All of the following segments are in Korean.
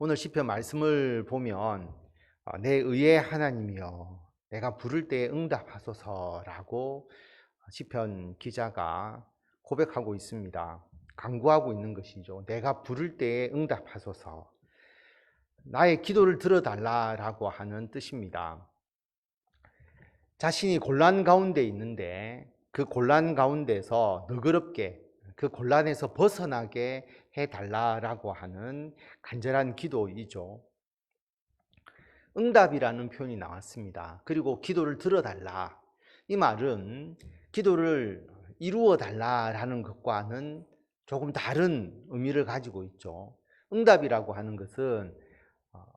오늘 시편 말씀을 보면 내 의의 하나님이여 내가 부를 때에 응답하소서라고 시편 기자가 고백하고 있습니다. 간구하고 있는 것이죠. 내가 부를 때에 응답하소서. 나의 기도를 들어달라라고 하는 뜻입니다. 자신이 곤란 가운데 있는데 그 곤란 가운데서 너그럽게 그 곤란에서 벗어나게 해달라라고 하는 간절한 기도이죠. 응답이라는 표현이 나왔습니다. 그리고 기도를 들어달라. 이 말은 기도를 이루어 달라라는 것과는 조금 다른 의미를 가지고 있죠. 응답이라고 하는 것은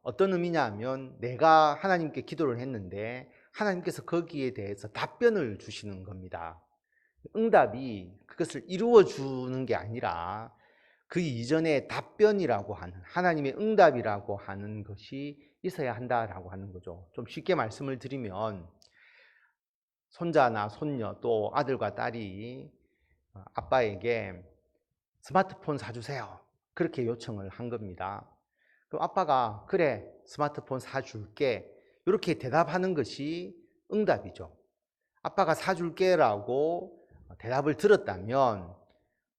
어떤 의미냐면 내가 하나님께 기도를 했는데 하나님께서 거기에 대해서 답변을 주시는 겁니다. 응답이 그것을 이루어 주는 게 아니라 그 이전에 답변이라고 하는 하나님의 응답이라고 하는 것이 있어야 한다라고 하는 거죠. 좀 쉽게 말씀을 드리면 손자나 손녀 또 아들과 딸이 아빠에게 스마트폰 사주세요. 그렇게 요청을 한 겁니다. 그럼 아빠가 그래 스마트폰 사줄게 이렇게 대답하는 것이 응답이죠. 아빠가 사줄게라고 대답을 들었다면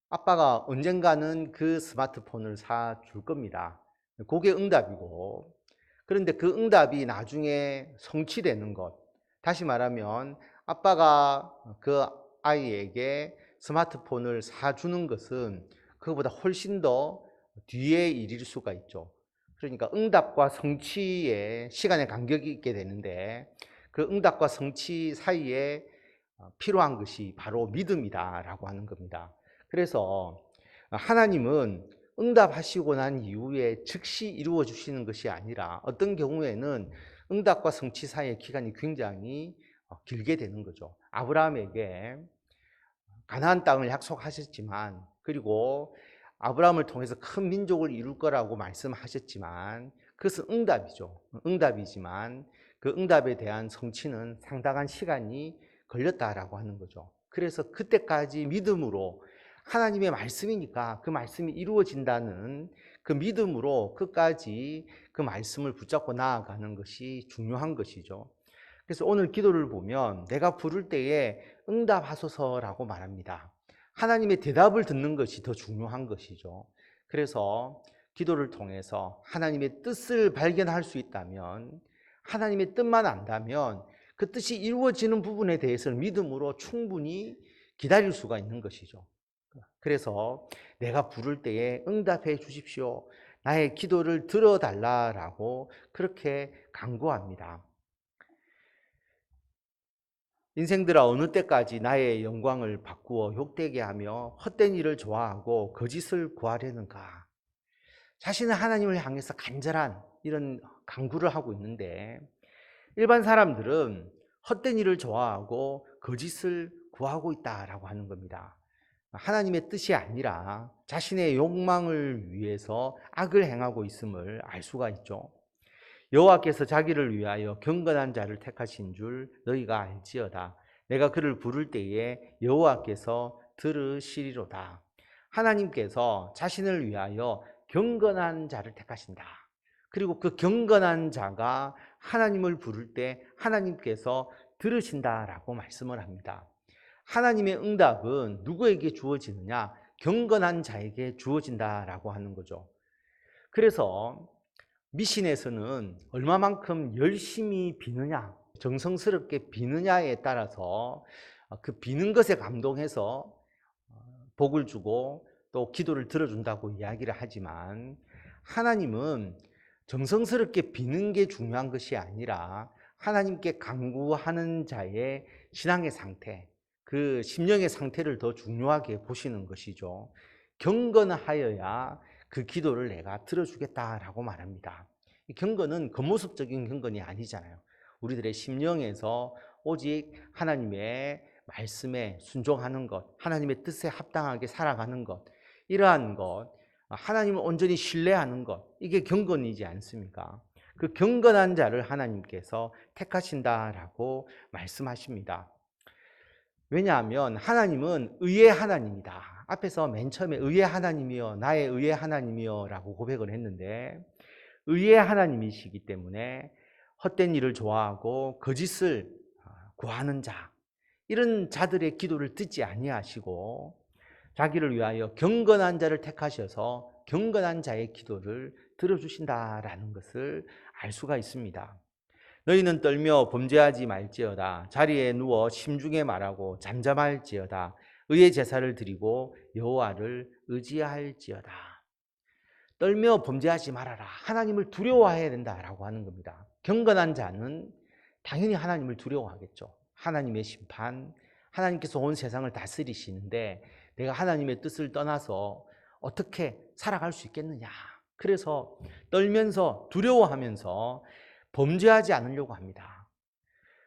아빠가 언젠가는 그 스마트폰을 사줄 겁니다. 그게 응답이고, 그런데 그 응답이 나중에 성취되는 것, 다시 말하면 아빠가 그 아이에게 스마트폰을 사주는 것은 그것보다 훨씬 더 뒤의 일일 수가 있죠. 그러니까 응답과 성취에 시간의 간격이 있게 되는데 그 응답과 성취 사이에 필요한 것이 바로 믿음이다라고 하는 겁니다. 그래서 하나님은 응답하시고 난 이후에 즉시 이루어 주시는 것이 아니라 어떤 경우에는 응답과 성취 사이의 기간이 굉장히 길게 되는 거죠. 아브라함에게 가나안 땅을 약속하셨지만 그리고 아브라함을 통해서 큰 민족을 이룰 거라고 말씀하셨지만 그것은 응답이죠. 응답이지만 그 응답에 대한 성취는 상당한 시간이 걸렸다라고 하는 거죠. 그래서 그때까지 믿음으로 하나님의 말씀이니까 그 말씀이 이루어진다는 그 믿음으로 끝까지 그 말씀을 붙잡고 나아가는 것이 중요한 것이죠. 그래서 오늘 기도를 보면 내가 부를 때에 응답하소서라고 말합니다. 하나님의 대답을 듣는 것이 더 중요한 것이죠. 그래서 기도를 통해서 하나님의 뜻을 발견할 수 있다면 하나님의 뜻만 안다면 그 뜻이 이루어지는 부분에 대해서는 믿음으로 충분히 기다릴 수가 있는 것이죠. 그래서 내가 부를 때에 응답해 주십시오. 나의 기도를 들어달라라고 그렇게 간구합니다. 인생들아 어느 때까지 나의 영광을 바꾸어 욕되게 하며 헛된 일을 좋아하고 거짓을 구하려는가? 자신은 하나님을 향해서 간절한 이런 간구를 하고 있는데 일반 사람들은 헛된 일을 좋아하고 거짓을 구하고 있다라고 하는 겁니다. 하나님의 뜻이 아니라 자신의 욕망을 위해서 악을 행하고 있음을 알 수가 있죠. 여호와께서 자기를 위하여 경건한 자를 택하신 줄 너희가 알지어다. 내가 그를 부를 때에 여호와께서 들으시리로다. 하나님께서 자신을 위하여 경건한 자를 택하신다. 그리고 그 경건한 자가 하나님을 부를 때 하나님께서 들으신다라고 말씀을 합니다. 하나님의 응답은 누구에게 주어지느냐? 경건한 자에게 주어진다라고 하는 거죠. 그래서 미신에서는 얼마만큼 열심히 비느냐, 정성스럽게 비느냐에 따라서 그 비는 것에 감동해서 복을 주고 또 기도를 들어준다고 이야기를 하지만 하나님은 정성스럽게 비는 게 중요한 것이 아니라 하나님께 간구하는 자의 신앙의 상태, 그 심령의 상태를 더 중요하게 보시는 것이죠. 경건하여야 그 기도를 내가 들어주겠다라고 말합니다. 이 경건은 겉모습적인 경건이 아니잖아요. 우리들의 심령에서 오직 하나님의 말씀에 순종하는 것, 하나님의 뜻에 합당하게 살아가는 것, 이러한 것, 하나님을 온전히 신뢰하는 것, 이게 경건이지 않습니까? 그 경건한 자를 하나님께서 택하신다라고 말씀하십니다. 왜냐하면 하나님은 의의 하나님이다. 앞에서 맨 처음에 의의 하나님이여 나의 의의 하나님이여 라고 고백을 했는데 의의 하나님이시기 때문에 헛된 일을 좋아하고 거짓을 구하는 자, 이런 자들의 기도를 듣지 아니하시고 자기를 위하여 경건한 자를 택하셔서 경건한 자의 기도를 들어주신다라는 것을 알 수가 있습니다. 너희는 떨며 범죄하지 말지어다. 자리에 누워 심중에 말하고 잠잠할지어다. 의의 제사를 드리고 여호와를 의지할지어다. 떨며 범죄하지 말아라. 하나님을 두려워해야 된다라고 하는 겁니다. 경건한 자는 당연히 하나님을 두려워하겠죠. 하나님의 심판, 하나님께서 온 세상을 다스리시는데 내가 하나님의 뜻을 떠나서 어떻게 살아갈 수 있겠느냐. 그래서 떨면서 두려워하면서 범죄하지 않으려고 합니다.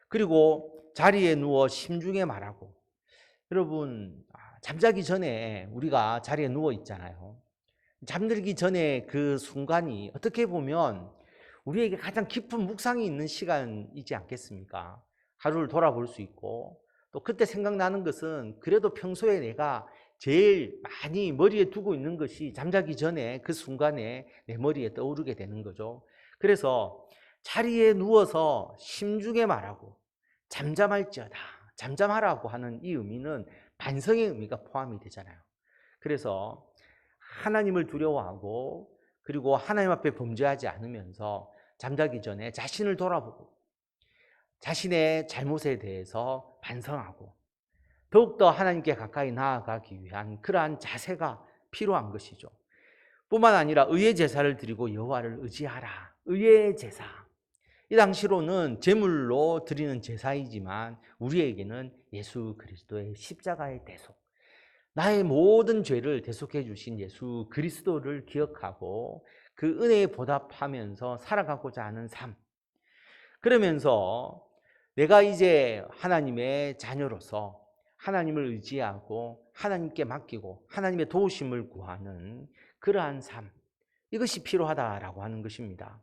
그리고 자리에 누워 심중에 말하고, 여러분 잠자기 전에 우리가 자리에 누워 있잖아요. 잠들기 전에 그 순간이 어떻게 보면 우리에게 가장 깊은 묵상이 있는 시간이지 않겠습니까? 하루를 돌아볼 수 있고, 또 그때 생각나는 것은 그래도 평소에 내가 제일 많이 머리에 두고 있는 것이 잠자기 전에 그 순간에 내 머리에 떠오르게 되는 거죠. 그래서 자리에 누워서 심중에 말하고 잠잠할지어다, 잠잠하라고 하는 이 의미는 반성의 의미가 포함이 되잖아요. 그래서 하나님을 두려워하고 그리고 하나님 앞에 범죄하지 않으면서 잠자기 전에 자신을 돌아보고 자신의 잘못에 대해서 반성하고 더욱더 하나님께 가까이 나아가기 위한 그러한 자세가 필요한 것이죠. 뿐만 아니라 의의 제사를 드리고 여호와를 의지하라. 의의 제사. 이 당시로는 제물로 드리는 제사이지만 우리에게는 예수 그리스도의 십자가의 대속, 나의 모든 죄를 대속해 주신 예수 그리스도를 기억하고 그 은혜에 보답하면서 살아가고자 하는 삶. 그러면서 내가 이제 하나님의 자녀로서 하나님을 의지하고 하나님께 맡기고 하나님의 도우심을 구하는 그러한 삶, 이것이 필요하다라고 하는 것입니다.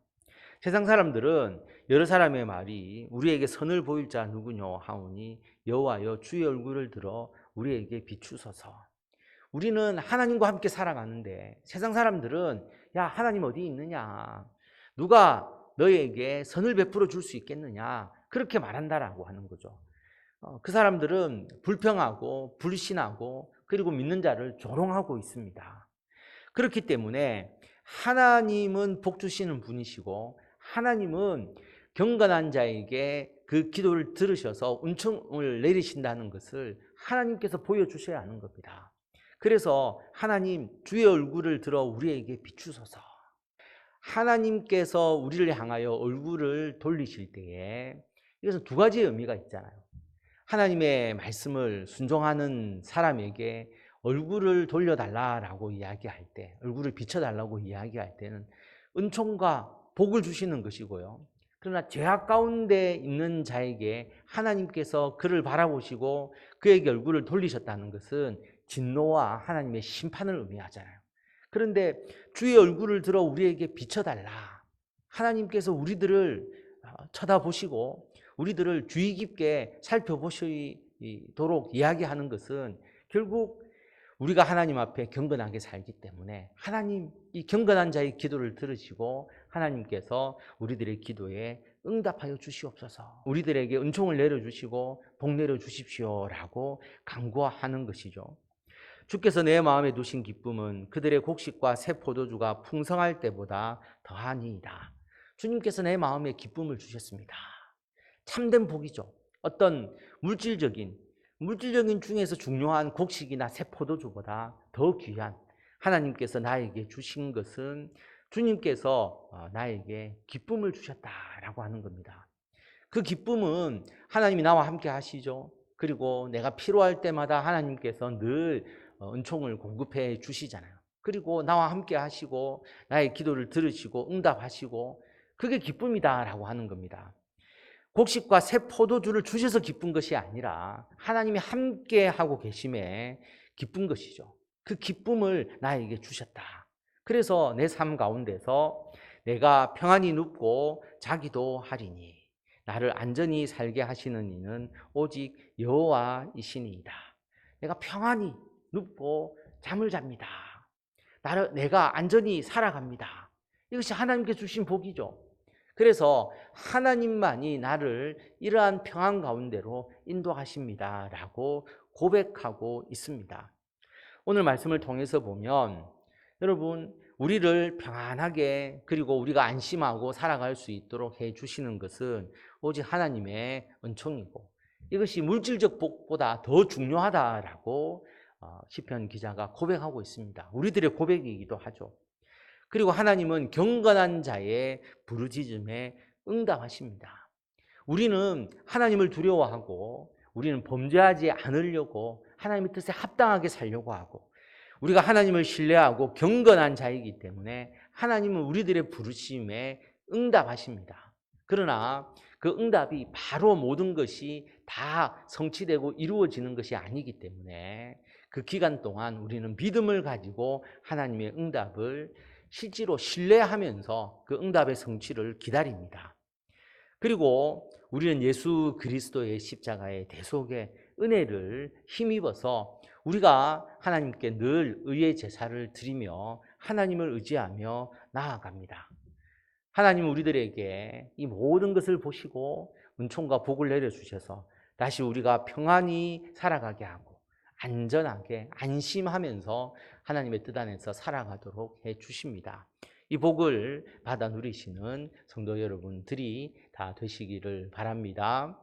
세상 사람들은 여러 사람의 말이 우리에게 선을 보일 자 누구뇨 하오니 여호와여 주의 얼굴을 들어 우리에게 비추소서. 우리는 하나님과 함께 살아가는데 세상 사람들은 야, 하나님 어디 있느냐, 누가 너에게 선을 베풀어 줄 수 있겠느냐, 그렇게 말한다라고 하는 거죠. 그 사람들은 불평하고 불신하고 그리고 믿는 자를 조롱하고 있습니다. 그렇기 때문에 하나님은 복 주시는 분이시고 하나님은 경건한 자에게 그 기도를 들으셔서 은총을 내리신다는 것을 하나님께서 보여주셔야 하는 겁니다. 그래서 하나님 주의 얼굴을 들어 우리에게 비추소서. 하나님께서 우리를 향하여 얼굴을 돌리실 때에 이것은 두 가지의 의미가 있잖아요. 하나님의 말씀을 순종하는 사람에게 얼굴을 돌려달라고 이야기할 때, 얼굴을 비춰달라고 이야기할 때는 은총과 복을 주시는 것이고요. 그러나 죄악 가운데 있는 자에게 하나님께서 그를 바라보시고 그에게 얼굴을 돌리셨다는 것은 진노와 하나님의 심판을 의미하잖아요. 그런데 주의 얼굴을 들어 우리에게 비춰달라. 하나님께서 우리들을 쳐다보시고 우리들을 주의 깊게 살펴보시도록 이야기하는 것은 결국 우리가 하나님 앞에 경건하게 살기 때문에 하나님, 이 경건한 자의 기도를 들으시고 하나님께서 우리들의 기도에 응답하여 주시옵소서, 우리들에게 은총을 내려주시고 복 내려주십시오라고 간구하는 것이죠. 주께서 내 마음에 두신 기쁨은 그들의 곡식과 새 포도주가 풍성할 때보다 더하니이다. 주님께서 내 마음에 기쁨을 주셨습니다. 참된 복이죠. 어떤 물질적인 중에서 중요한 곡식이나 새 포도주보다 더 귀한 하나님께서 나에게 주신 것은 주님께서 나에게 기쁨을 주셨다라고 하는 겁니다. 그 기쁨은 하나님이 나와 함께 하시죠. 그리고 내가 필요할 때마다 하나님께서 늘 은총을 공급해 주시잖아요. 그리고 나와 함께 하시고 나의 기도를 들으시고 응답하시고 그게 기쁨이다라고 하는 겁니다. 곡식과 새 포도주를 주셔서 기쁜 것이 아니라 하나님이 함께 하고 계심에 기쁜 것이죠. 그 기쁨을 나에게 주셨다. 그래서 내 삶 가운데서 내가 평안히 눕고 자기도 하리니 나를 안전히 살게 하시는 이는 오직 여호와이시니이다. 내가 평안히 눕고 잠을 잡니다. 내가 안전히 살아갑니다. 이것이 하나님께 주신 복이죠. 그래서 하나님만이 나를 이러한 평안 가운데로 인도하십니다라고 고백하고 있습니다. 오늘 말씀을 통해서 보면 여러분, 우리를 평안하게 그리고 우리가 안심하고 살아갈 수 있도록 해 주시는 것은 오직 하나님의 은총이고, 이것이 물질적 복보다 더 중요하다라고 시편 기자가 고백하고 있습니다. 우리들의 고백이기도 하죠. 그리고 하나님은 경건한 자의 부르짖음에 응답하십니다. 우리는 하나님을 두려워하고 우리는 범죄하지 않으려고 하나님의 뜻에 합당하게 살려고 하고, 우리가 하나님을 신뢰하고 경건한 자이기 때문에 하나님은 우리들의 부르심에 응답하십니다. 그러나 그 응답이 바로 모든 것이 다 성취되고 이루어지는 것이 아니기 때문에 그 기간 동안 우리는 믿음을 가지고 하나님의 응답을 실제로 신뢰하면서 그 응답의 성취를 기다립니다. 그리고 우리는 예수 그리스도의 십자가의 대속의 은혜를 힘입어서 우리가 하나님께 늘 의의 제사를 드리며 하나님을 의지하며 나아갑니다. 하나님은 우리들에게 이 모든 것을 보시고 은총과 복을 내려주셔서 다시 우리가 평안히 살아가게 하고 안전하게 안심하면서 하나님의 뜻 안에서 살아가도록 해 주십니다. 이 복을 받아 누리시는 성도 여러분들이 다 되시기를 바랍니다.